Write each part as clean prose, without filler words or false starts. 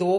2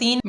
3